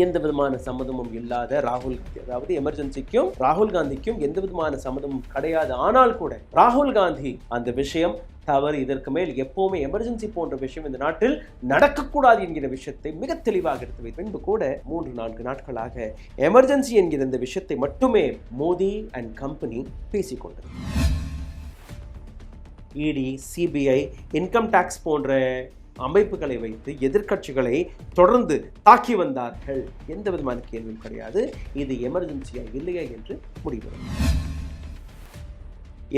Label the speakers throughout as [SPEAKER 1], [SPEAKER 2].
[SPEAKER 1] எந்த விதமான சம்மதமும் இல்லாத ராகுல் காந்தி, அதாவது எமர்ஜென்சிக்கும் ராகுல் காந்திக்கும் எந்த விதமான சம்மதமும் கிடையாது. ஆனால் கூட ராகுல் காந்தி அந்த விஷயம் தவறு, இதற்கு மேல் எப்பவுமே எமர்ஜென்சி போன்ற விஷயம் இந்த நாட்டில் நடக்கக்கூடாது என்கிற விஷயத்தை மிக தெளிவாக எடுத்து வைத்து பின்பு கூட 3-4 நாட்களாக எமர்ஜென்சி என்கிற இந்த விஷயத்தை மட்டுமே மோடி அண்ட் கம்பெனி பேசிக்கொண்டது. இடி, சிபிஐ, இன்கம் டாக்ஸ் போன்ற அமைப்புகளை வைத்து எதிர்க்கட்சிகளை தொடர்ந்து தாக்கி வந்தார்கள். எந்த விதமான கேள்வியும் கிடையாது. இது எமர்ஜென்சியா இல்லையா என்று முடிவு.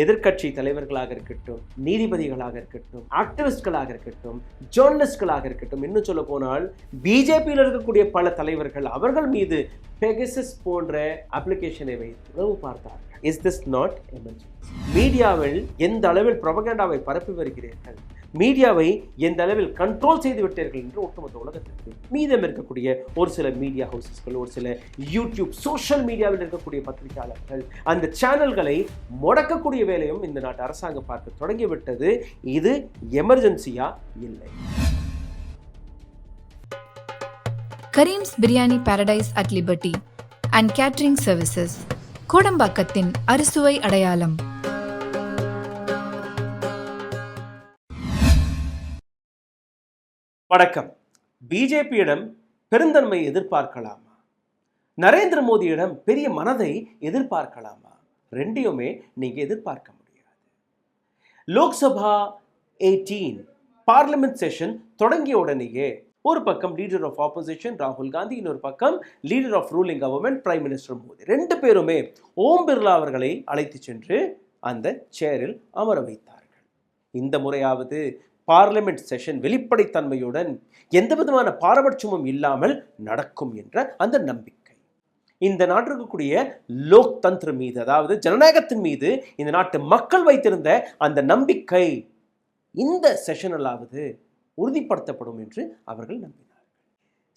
[SPEAKER 1] எதிர்க்கட்சி தலைவர்களாக இருக்கட்டும், நீதிபதிகளாக இருக்கட்டும், ஆக்டிவிஸ்ட்களாக இருக்கட்டும், ஜேர்னலிஸ்ட்களாக இருக்கட்டும், இன்னும் சொல்ல போனால் பிஜேபியில் இருக்கக்கூடிய பல தலைவர்கள் அவர்கள் மீது பெகசஸ் போன்ற அப்ளிகேஷனை வைத்து உறவு பார்த்தார்கள். Is this not emergency? மீடியாவில் எந்த அளவில் ப்ரொபகண்டாவை பரப்பி வருகிறீர்கள், மீடியாவை எந்த அளவில் கண்ட்ரோல் செய்து விட்டீர்கள் என்று ஒட்டுமொத்த உலகத்திற்கு மீதம் இருக்கக்கூடிய ஒரு சில மீடியா ஹவுசஸ்கள், ஒரு சில யூடியூப், சோஷியல் மீடியாவில் இருக்கக்கூடிய பத்திரிகையாளர்கள், அந்த சேனல்களை முடக்கக்கூடிய வேலையும் இந்த நாட்டு அரசாங்கம் பார்க்க தொடங்கிவிட்டது. இது எமர்ஜென்சியா இல்லை?
[SPEAKER 2] Karim's biryani paradise at liberty and catering services, கோடம்பாக்கத்தின் அறுசுவை அடையாளம்.
[SPEAKER 1] வணக்கம். பிஜேபியிடம் பெருந்தன்மை எதிர்பார்க்கலாமா? நரேந்திர மோடியிடம் பெரிய மனதை எதிர்பார்க்கலாமா? ரெண்டையுமே நீங்க எதிர்பார்க்க முடியாது. லோக்சபா 18 பார்லிமெண்ட் செஷன் தொடங்கிய உடனேயே ஒரு பக்கம் லீடர் ஆஃப் ஆப்போசிஷன் ராகுல் காந்தி, இன்னொரு பக்கம் leader of ruling government prime minister Modi, ரெண்டு பேருமே ஓம் பிர்லா அவர்களை அழைத்து சென்று அந்த சேரில் அமர வைத்தார்கள். இந்த முறையாவது பார்லிமெண்ட் செஷன் வெளிப்படைத்தன்மையுடன் எந்த விதமான பாரபட்சமும் இல்லாமல் நடக்கும் என்ற அந்த நம்பிக்கை, இந்த நாட்டில் இருக்கக்கூடிய லோக் தந்திர மீது, அதாவது ஜனநாயகத்தின் மீது இந்த நாட்டு மக்கள் வைத்திருந்த அந்த நம்பிக்கை இந்த செஷனிலாவது உறுதிப்படுத்தப்படும் என்று அவர்கள் நம்பினார்கள்.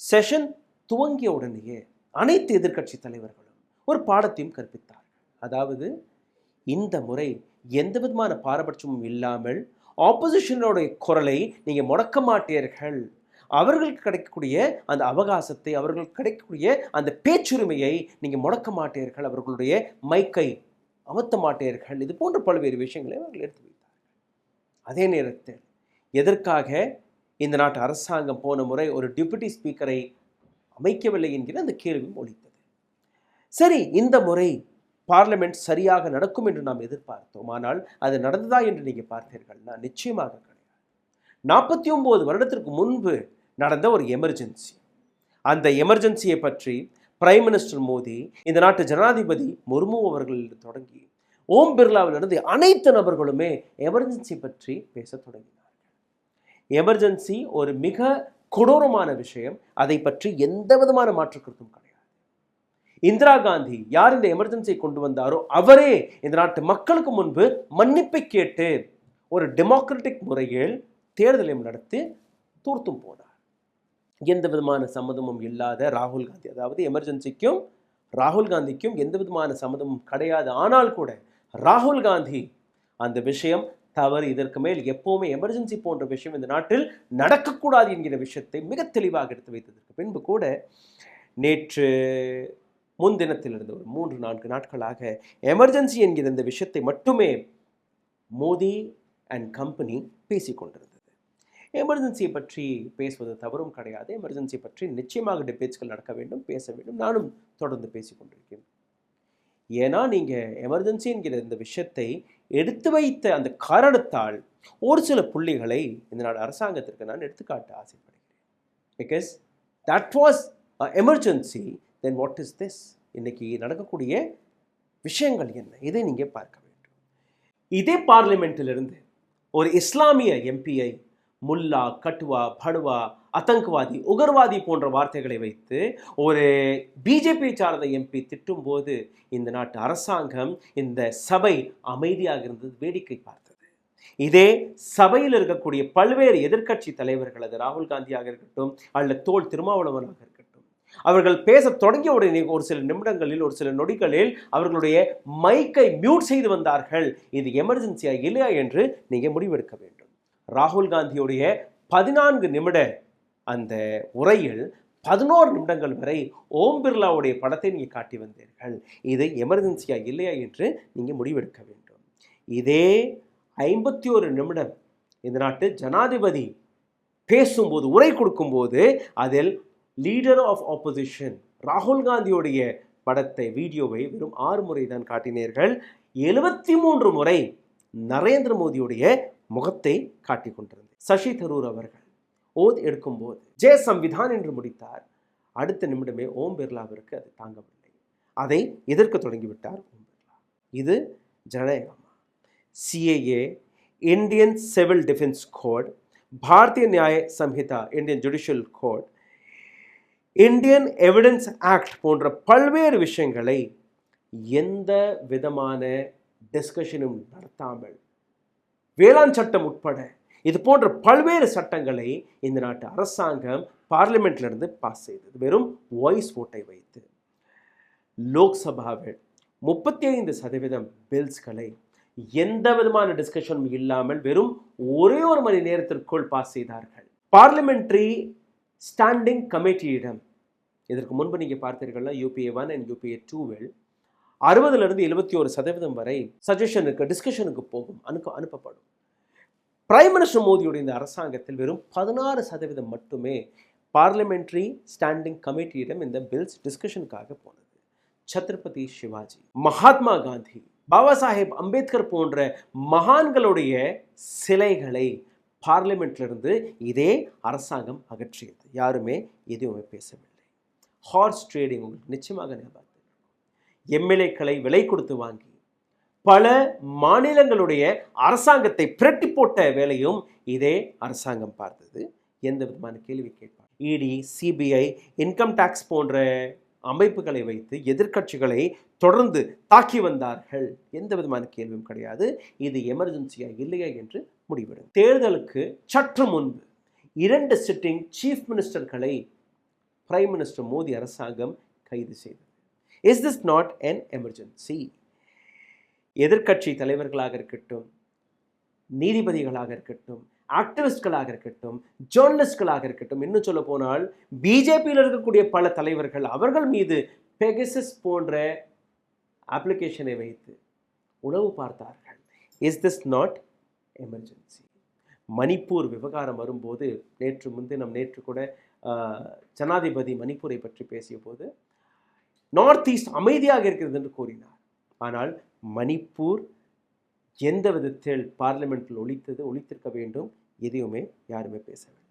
[SPEAKER 1] செஷன் துவங்கிய உடனேயே அனைத்து எதிர்க்கட்சி தலைவர்களும் ஒரு பாடத்தையும் கற்பித்தார்கள். அதாவது இந்த முறை எந்த விதமான பாரபட்சமும் இல்லாமல் ஆப்போசிஷனோடைய குரலை நீங்க முடக்க மாட்டீர்கள், அவர்களுக்கு கிடைக்கக்கூடிய அந்த அவகாசத்தை, அவர்களுக்கு கிடைக்கக்கூடிய அந்த பேச்சுரிமையை நீங்க முடக்க மாட்டீர்கள், அவர்களுடைய மைக்கை அமர்த்த மாட்டீர்கள், இது போன்ற பல்வேறு விஷயங்களை அவர்கள் எடுத்து வைத்தார்கள். அதே நேரத்தில் எதற்காக இந்த நாட்டு அரசாங்கம் போன முறை ஒரு டெபுட்டி ஸ்பீக்கரை அமைக்கவில்லை என்கிற அந்த கேள்வியும் ஒலித்தது. சரி, இந்த முறை பார்லிமெண்ட் சரியாக நடக்கும் என்று நாம் எதிர்பார்த்தோம். ஆனால் அது நடந்ததா என்று நீங்க பார்த்தீர்கள்னா நிச்சயமாக கிடையாது. 49 வருடத்திற்கு முன்பு நடந்த ஒரு எமர்ஜென்சி, அந்த எமர்ஜென்சியை பற்றி பிரைம் மினிஸ்டர் மோடி, இந்த நாட்டு ஜனாதிபதி முர்மு அவர்களில் தொடங்கி ஓம் பிர்லாவிலிருந்து அனைத்து நபர்களுமே எமர்ஜென்சி பற்றி பேச தொடங்கினார்கள். எமர்ஜென்சி ஒரு மிக கொடூரமான விஷயம், அதை பற்றி எந்த விதமான மாற்று கருத்தும் கிடையாது. இந்திரா காந்தி யார் இந்த எமர்ஜென்சியை கொண்டு வந்தாரோ அவரே இந்த நாட்டு மக்களுக்கு முன்பு மன்னிப்பை கேட்டு ஒரு டெமோக்ராட்டிக் முறையில் தேர்தலையும் நடத்தி தூர்த்தும் போனார். எந்த விதமான சம்மதமும் இல்லாத ராகுல் காந்தி, அதாவது எமர்ஜென்சிக்கும் ராகுல் காந்திக்கும் எந்த விதமான சம்மதமும் கிடையாது. ஆனால் கூட ராகுல் காந்தி அந்த விஷயம் தவறு, இதற்கு மேல் எப்பவுமே எமர்ஜென்சி போன்ற விஷயம் இந்த நாட்டில் நடக்கக்கூடாது என்கிற விஷயத்தை மிக தெளிவாக எடுத்து வைத்ததற்கு பின்பு கூட நேற்று முன்தினத்திலிருந்து ஒரு 3-4 நாட்களாக எமர்ஜென்சி என்கிற இந்த விஷயத்தை மட்டுமே மோடி அண்ட் கம்பெனி பேசிக்கொண்டிருந்தது. எமர்ஜென்சியை பற்றி பேசுவது தவறும் கிடையாது. எமர்ஜென்சி பற்றி நிச்சயமாக டிபேட்ஸ்கள் நடக்க வேண்டும், பேச வேண்டும். நானும் தொடர்ந்து பேசிக்கொண்டிருக்கேன். ஏன்னா நீங்கள் எமர்ஜென்சி என்கிற இந்த விஷயத்தை எடுத்து வைத்த அந்த காரணத்தால் ஒரு சில புள்ளிகளை இந்த நாடு அரசாங்கத்திற்கு நான் எடுத்துக்காட்ட ஆசைப்படுகிறேன். Because that was emergency. Then what is this? இன்னைக்கு நடக்கக்கூடிய விஷயங்கள் என்ன, இதை நீங்கள் பார்க்க வேண்டும். இதே பார்லிமெண்ட்டிலிருந்து ஒரு இஸ்லாமிய எம்பியை முல்லா, கட்டுவா, படுவா, அத்தங்கவாதி, உகர்வாதி போன்ற வார்த்தைகளை வைத்து ஒரு பிஜேபி சார்ந்த எம்பி திட்டும் போது இந்த நாட்டு அரசாங்கம், இந்த சபை அமைதியாக இருந்தது, வேடிக்கை பார்த்தது. இதே சபையில் இருக்கக்கூடிய பல்வேறு எதிர்க்கட்சி தலைவர்கள், அது ராகுல் காந்தியாக இருக்கட்டும் அல்லது தோல் திருமாவளவனாக இருக்கட்டும், அவர்கள் பேச தொடங்கிய உடனே ஒரு சில நிமிடங்களில், ஒரு சில நொடிகளில் அவர்களுடைய மைக்கை மியூட் செய்து வந்தார்கள். இது எமர்ஜென்சியா இல்லையா என்று நீங்க முடிவெடுக்க வேண்டும். ராகுல் காந்தியுடைய 14 நிமிட அந்த உரையில் 11 நிமிடங்கள் வரை ஓம் பிர்லாவுடைய படத்தை நீங்கள் காட்டி வந்தீர்கள். இது எமர்ஜென்சியா இல்லையா என்று நீங்கள் முடிவெடுக்க வேண்டும். இதே 51 நிமிடம் இந்த நாட்டு ஜனாதிபதி பேசும்போது, உரை கொடுக்கும்போது, அதில் லீடர் ஆஃப் ஆப்போசிஷன் ராகுல் காந்தியுடைய படத்தை, வீடியோவை வெறும் 6 முறை தான் காட்டினீர்கள். 73 முறை நரேந்திர மோடியுடைய முகத்தை காட்டிக் கொண்டிருந்தது. சசி தரூர் அவர்கள் ஓத் எடுக்கும்போது ஜெய் சம்விதான் என்று முடித்தார். அடுத்த நிமிடமே ஓம் பிர்லாவிற்கு அது தாங்கவில்லை. அதை எதிர்க்க தொடங்கிவிட்டார் ஓம் பிர்லா. இது ஜனநாயகமா? CAA, Indian civil defence code, Bharatiya Nyaya Sanhita, Indian judicial code, Indian evidence act போன்ற பல்வேறு விஷயங்களை எந்த விதமான டிஸ்கஷனும் நடத்தாமல், வேளாண் சட்டம் உட்பட இது போன்ற பல்வேறு சட்டங்களை இந்த நாட்டு அரசாங்கம் பார்லிமெண்ட்லேருந்து பாஸ் செய்தது. வெறும் வாய்ஸ் ஓட்டை வைத்து லோக்சபாவில் 35% பில்ஸ்களை எந்த விதமான டிஸ்கஷனும் இல்லாமல் வெறும் ஒரே ஒரு மணி நேரத்திற்குள் பாஸ் செய்தார்கள். பார்லிமெண்ட்ரி ஸ்டாண்டிங் கமிட்டியிடம், இதற்கு முன்பு நீங்கள் பார்த்தீர்கள்னா UPA 1 and UPA 2வில் 60லிருந்து 71% வரை சஜஷனுக்கு, டிஸ்கஷனுக்கு போகும், அனுப்பப்படும். பிரைம் மினிஸ்டர் மோடியுடைய இந்த அரசாங்கத்தில் வெறும் 16% மட்டுமே பார்லிமெண்ட்ரி ஸ்டாண்டிங் கமிட்டியிடம் இந்த பில்ஸ் டிஸ்கஷனுக்காக போனது. சத்ரபதி சிவாஜி, மகாத்மா காந்தி, பாபா சாஹேப் அம்பேத்கர் போன்ற மகான்களுடைய சிலைகளை பார்லிமெண்ட்லிருந்து இதே அரசாங்கம் அகற்றியது. யாருமே எதுவுமே பேசவில்லை. ஹார்ஸ் ட்ரேடிங் உங்களுக்கு நிச்சயமாக ஞாபகம். எம்எல்ஏக்களை விலை கொடுத்து வாங்கி பல மாநிலங்களுடைய அரசாங்கத்தை பிரட்டி போட்ட வேலையும் இதே அரசாங்கம் பார்த்தது. எந்த விதமான கேள்வி கேட்பார். இடி, சிபிஐ, இன்கம் டாக்ஸ் போன்ற அமைப்புகளை வைத்து எதிர்க்கட்சிகளை தொடர்ந்து தாக்கி வந்தார்கள். எந்த விதமான கேள்வியும் கிடையாது. இது எமர்ஜென்சியா இல்லையா என்று முடிவெடும். தேர்தலுக்கு சற்று முன்பு 2 சிட்டிங் சீஃப் மினிஸ்டர்களை பிரைம் மினிஸ்டர் மோடி அரசாங்கம் கைது செய்தது. Is this not an emergency? எதிர்க்கட்சி தலைவர்களாக இருக்கட்டும், நீதிபதிகளாக இருக்கட்டும், ஆக்டிவிஸ்ட்களாக இருக்கட்டும், ஜேர்னலிஸ்ட்களாக இருக்கட்டும், இன்னும் சொல்ல போனால் பிஜேபியில் இருக்கக்கூடிய பல தலைவர்கள் அவர்கள் மீது பெகசஸ் போன்ற அப்ளிகேஷனை வைத்து உளவு பார்த்தார்கள். Is this not emergency? Manipur விவகாரம் வரும்போது நேற்று கூட ஜனாதிபதி மணிப்பூரை பற்றி பேசிய போது நார்த் ஈஸ்ட் அமைதியாக இருக்கிறது என்று கூறினார். ஆனால் மணிப்பூர் எந்த விதத்தில் பார்லிமெண்ட்டில் ஒழித்திருக்க வேண்டும், எதையுமே யாருமே பேசவில்லை.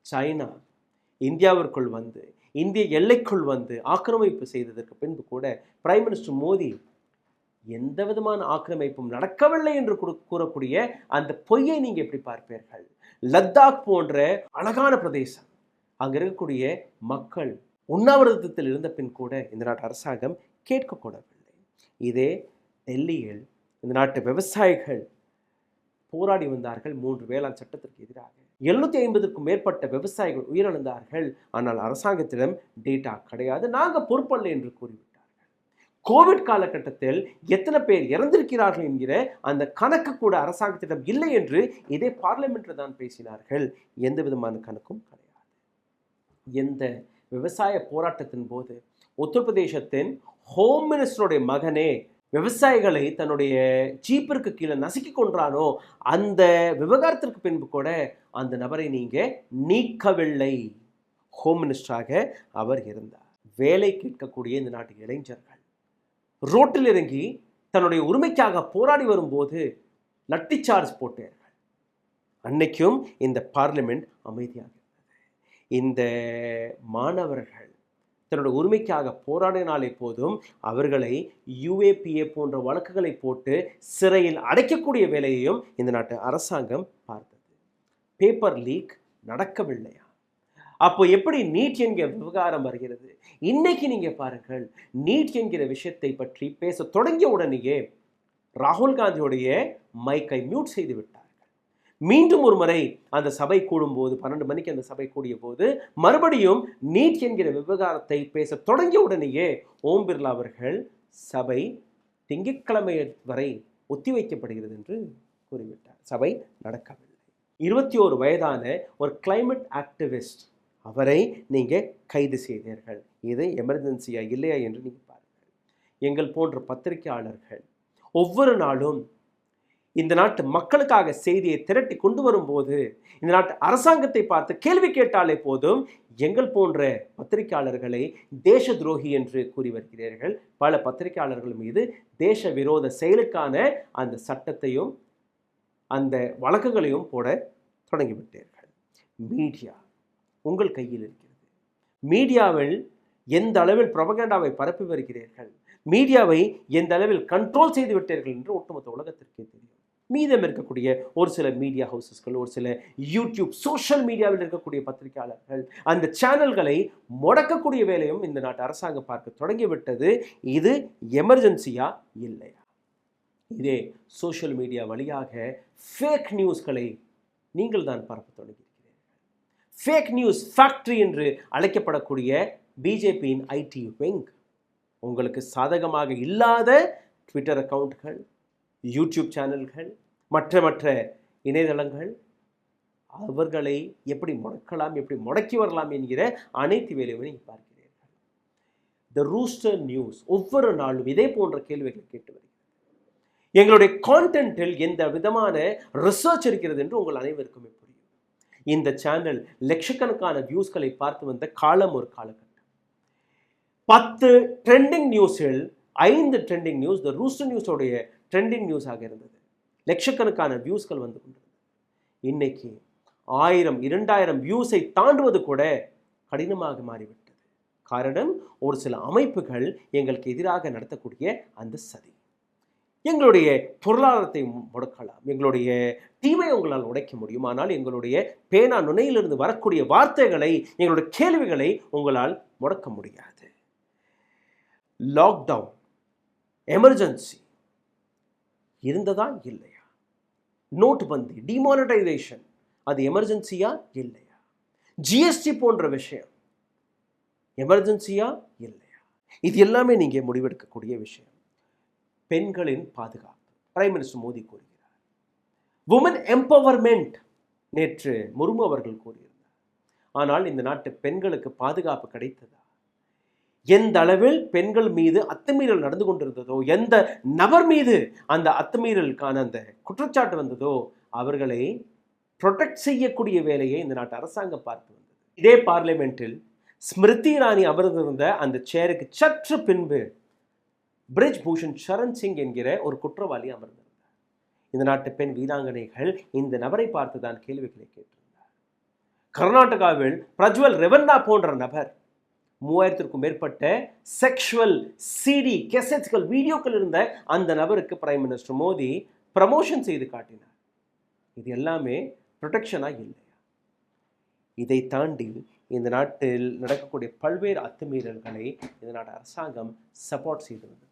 [SPEAKER 1] சைனா இந்தியாவிற்குள் வந்து, இந்திய எல்லைக்குள் வந்து ஆக்கிரமிப்பு செய்ததற்கு பின்பு கூட பிரைம் மினிஸ்டர் மோடி எந்த விதமான ஆக்கிரமிப்பும் நடக்கவில்லை என்று கூறக்கூடிய அந்த பொய்யை நீங்கள் எப்படி பார்ப்பீர்கள்? லத்தாக் போன்ற அழகான பிரதேசம், அங்கே இருக்கக்கூடிய மக்கள் உண்ணாவிரதத்தில் இருந்த பின் கூட இந்த நாட்டு அரசாங்கம் கேட்கக்கூடவில்லை. இதே டெல்லியில் இந்த நாட்டு விவசாயிகள் போராடி வந்தார்கள் 3 வேளாண் சட்டத்திற்கு எதிராக. 750க்கும் மேற்பட்ட விவசாயிகள் உயிரிழந்தார்கள். ஆனால் அரசாங்கத்திடம் டேட்டா கிடையாது, நாங்கள் பொறுப்பல்ல என்று கூறிவிட்டார்கள். கோவிட் காலகட்டத்தில் எத்தனை பேர் இறந்திருக்கிறார்கள் என்கிற அந்த கணக்கு கூட அரசாங்கத்திடம் இல்லை என்று இதே பார்லிமெண்ட்டில் தான் பேசினார்கள். எந்த விதமான கணக்கும் கிடையாது. எந்த விவசாய போராட்டத்தின் போது உத்தரப்பிரதேசத்தின் ஹோம் மினிஸ்டருடைய மகனே விவசாயிகளை தன்னுடைய ஜீப்பிற்கு கீழே நசுக்கி கொன்றானோ, அந்த விவகாரத்திற்கு பின்பு கூட அந்த நபரை நீங்க நீக்கவில்லை. ஹோம் மினிஸ்டராக அவர் இருந்தார். வேலை கேட்கக்கூடிய இந்த நாட்டு இளைஞர்கள் ரோட்டில் இறங்கி தன்னுடைய உரிமைக்காக போராடி வரும்போது லட்டி சார்ஜ் போட்டார்கள். அன்னைக்கும் இந்த பார்லிமெண்ட் அமைதியாக. இந்த மாணவர்கள் தன்னுடைய உரிமைக்காக போராடினாலே போதும் அவர்களை UAPA போன்ற வழக்குகளை போட்டு சிறையில் அடைக்கக்கூடிய வேலையையும் இந்த நாட்டு அரசாங்கம் பார்த்தது. பேப்பர் லீக் நடக்கவில்லையா? அப்போ எப்படி நீட் என்கிற விவகாரம் வருகிறது? இன்னைக்கு நீங்க பாருங்கள், நீட் என்கிற விஷயத்தை பற்றி பேச தொடங்கிய உடனேயே ராகுல் காந்தியுடைய மைக்கை மியூட் செய்து விட்டார். மீண்டும் ஒரு முறை அந்த சபை கூடும்போது 12 மணிக்கு அந்த சபை கூடிய போது மறுபடியும் நீட் என்கிற விவகாரத்தை பேச தொடங்கிய உடனேயே ஓம் பிர்லா அவர்கள் சபை திங்கட்கிழமை வரை ஒத்திவைக்கப்படுகிறது என்று கூறிவிட்டார். சபை நடக்கவில்லை. 21 வயதான ஒரு கிளைமேட் ஆக்டிவிஸ்ட் அவரை நீங்கள் கைது செய்தீர்கள். இது எமர்ஜென்சியா இல்லையா என்று நீங்கள் பாருங்கள். எங்கள் போன்ற பத்திரிகையாளர்கள் ஒவ்வொரு நாளும் இந்த நாட்டு மக்களுக்காக செய்தியை திரட்டி கொண்டு வரும்போது, இந்த நாட்டு அரசாங்கத்தை பார்த்து கேள்வி கேட்டாலே போதும், எங்கள் போன்ற பத்திரிகையாளர்களை தேச துரோகி என்று கூறி வருகிறீர்கள். பல பத்திரிகையாளர்கள் மீது தேச விரோத செயலுக்கான அந்த சட்டத்தையும் அந்த வழக்குகளையும் போட தொடங்கிவிட்டீர்கள். மீடியா உங்கள் கையில் இருக்கிறது. மீடியாவில் எந்த அளவில் புரபகண்டாவை பரப்பி வருகிறீர்கள், மீடியாவை எந்த அளவில் கண்ட்ரோல் செய்து விட்டீர்கள் என்று ஒட்டுமொத்த உலகத்திற்கே தெரியும். மீதம் இருக்கக்கூடிய ஒரு சில மீடியா ஹவுசஸ்கள், ஒரு சில யூடியூப் சோஷியல் மீடியாவில் இருக்கக்கூடிய பத்திரிகையாளர்கள் அந்த சேனல்களை முடக்கக்கூடிய வேலையும் இந்த நாட்டு அரசாங்கம் பார்க்க தொடங்கிவிட்டது. இது எமர்ஜென்சியா இல்லையா? இதே சோஷியல் மீடியா வழியாக ஃபேக் நியூஸ்களை நீங்கள் தான் பரப்ப தொடங்கியிருக்கிறீர்கள். ஃபேக் நியூஸ் ஃபேக்டரி என்று அழைக்கப்படக்கூடிய பிஜேபியின் ஐடி விங், உங்களுக்கு சாதகமாக இல்லாத ட்விட்டர் அக்கவுண்ட்கள், யூடியூப் சேனல்கள், மற்ற இணையதளங்கள், அவர்களை எப்படி முடக்கலாம், எப்படி முடக்கி வரலாம் என்கிற அனைத்து வேலையும் நீங்கள் பார்க்கிறீர்கள். த ரூஸ்டர் நியூஸ் ஒவ்வொரு நாளும் இதே போன்ற கேள்விகளை கேட்டு வருகிறது. எங்களுடைய கான்டென்ட்டில் எந்த விதமான ரிசர்ச் இருக்கிறது என்று உங்கள் அனைவருக்குமே புரியும். இந்த சேனல் லட்சக்கணக்கான வியூஸ்களை பார்த்து வந்த காலம் ஒரு காலகட்டம். 10 ட்ரெண்டிங் நியூஸில் 5 ட்ரெண்டிங் நியூஸ் த ரூஸ்டர் நியூஸோடைய ட்ரெண்டிங் நியூஸாக இருந்தது. லட்சக்கணக்கான வியூஸ்கள் வந்து கொண்டிருந்தது. இன்னைக்கு 1000 2000 வியூஸை தாண்டுவது கூட கடினமாக மாறிவிட்டது. காரணம், ஒரு சில அமைப்புகள் எங்களுக்கு எதிராக நடத்தக்கூடிய அந்த சதி. எங்களுடைய பொருளாதாரத்தை முடக்கலாம், எங்களுடைய டீமை உங்களால் உடைக்க முடியும், ஆனால் எங்களுடைய பேனா நுனையிலிருந்து வரக்கூடிய வார்த்தைகளை, எங்களுடைய கேள்விகளை உங்களால் முடக்க முடியாது. லாக்டவுன் எமர்ஜென்சி இருந்ததா இல்லையா? நோட்பந்தி, டிமானிட்டைசேஷன், அது எமர்ஜென்சியா இல்லையா? ஜிஎஸ்டி போன்ற விஷயம் எமர்ஜென்சியா இல்லையா? இது எல்லாமே நீங்க முடிவெடுக்கக்கூடிய விஷயம். பெண்களின் பாதுகாப்பு, பிரைம் மினிஸ்டர் மோடி கூறுகிறார். உமன் எம்பவர்மெண்ட் நேற்று முர்மு அவர்கள் கூறியிருந்தார். ஆனால் இந்த நாட்டு பெண்களுக்கு பாதுகாப்பு கிடைத்ததா? எந்த அளவில் பெண்கள் மீது அத்துமீறல் நடந்து கொண்டிருந்ததோ, எந்த நபர் மீது அந்த அத்துமீறலுக்கான அந்த குற்றச்சாட்டு வந்ததோ, அவர்களை ப்ரொடெக்ட் செய்யக்கூடிய வேலையை இந்த நாட்டு அரசாங்கம் பார்த்து வந்தது. இதே பார்லிமெண்டில் ஸ்மிருதி இரானி அமர்ந்திருந்த அந்த சேருக்கு சற்று பின்பு பிரிஜ் பூஷன் சரண் சிங் என்கிற ஒரு குற்றவாளி அமர்ந்திருந்தார். இந்த நாட்டு பெண் வீராங்கனைகள் இந்த நபரை பார்த்துதான் கேள்விகளை கேட்டிருந்தார். கர்நாடகாவில் பிரஜ்வல் ரெவன்னா போன்ற நபர் 3000க்கும் மேற்பட்ட செக்ஷுவல் சிடி கெசட்ஸ்கள், வீடியோக்கள் இருந்த அந்த நபருக்கு பிரைம் மினிஸ்டர் மோடி ப்ரமோஷன் செய்து காட்டினார். இது எல்லாமே ப்ரொடெக்ஷனா இல்லையா? இதை தாண்டி இந்த நாட்டில் நடக்கக்கூடிய பல்வேறு அத்துமீறல்களை இந்த நாட்டு அரசாங்கம் சப்போர்ட் செய்து வந்தது.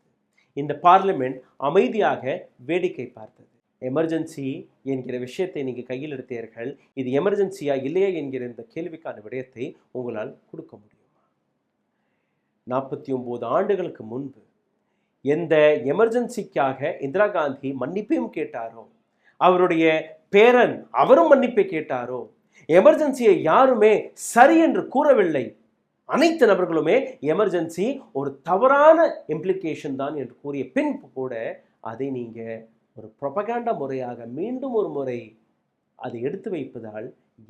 [SPEAKER 1] இந்த பார்லிமெண்ட் அமைதியாக வேடிக்கை பார்த்தது. எமர்ஜென்சி என்கிற விஷயத்தை நீங்கள் கையில் எடுத்தீர்கள். இது எமர்ஜென்சியா இல்லையா என்கிற இந்த கேள்விக்கான விடயத்தை உங்களால் கொடுக்க முடியும். 49 ஆண்டுகளுக்கு முன்பு எந்த எமர்ஜென்சிக்காக இந்திரா காந்தி மன்னிப்பையும் கேட்டாரோ, அவருடைய பேரன் அவரும் மன்னிப்பை கேட்டாரோ, எமர்ஜென்சியை யாருமே சரி என்று கூறவில்லை. அனைத்து நபர்களுமே எமர்ஜென்சி ஒரு தவறான இம்ப்ளிகேஷன் தான் என்று கூறிய பின் கூட அதை நீங்கள் ஒரு ப்ரொபகண்டா முறையாக மீண்டும் ஒரு முறை அதை எடுத்து வைப்பதால்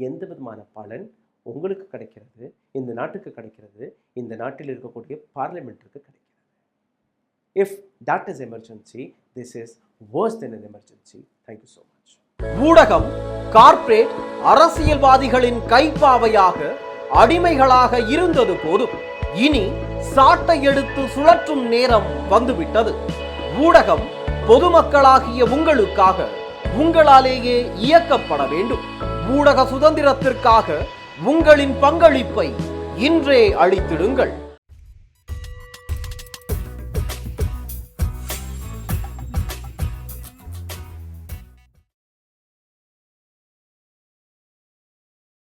[SPEAKER 1] எந்த விதமான பலன் உங்களுக்கு கிடைக்கிறது, இந்த நாட்டுக்கு கிடைக்கிறது, இந்த நாட்டில் இருக்கக்கூடிய பார்லிமெண்ட்டுக்கு கிடைக்கிறது. If that is emergency, this is worse than an emergency. Thank you so much.
[SPEAKER 3] ஊடகம் கார்ப்பரேட் அரசியல்வாதிகளின் கைப்பாவையாக அடிமைகளாக இருந்தது போதும், இனி சாட்டை எடுத்து சுழற்றும் நேரம் வந்துவிட்டது. ஊடகம் பொதுமக்களாகிய உங்களுக்காக, உங்களாலேயே இயக்கப்பட வேண்டும். ஊடக சுதந்திரத்திற்காக உங்களின் பங்களிப்பை இன்றே அளித்திடுங்கள்.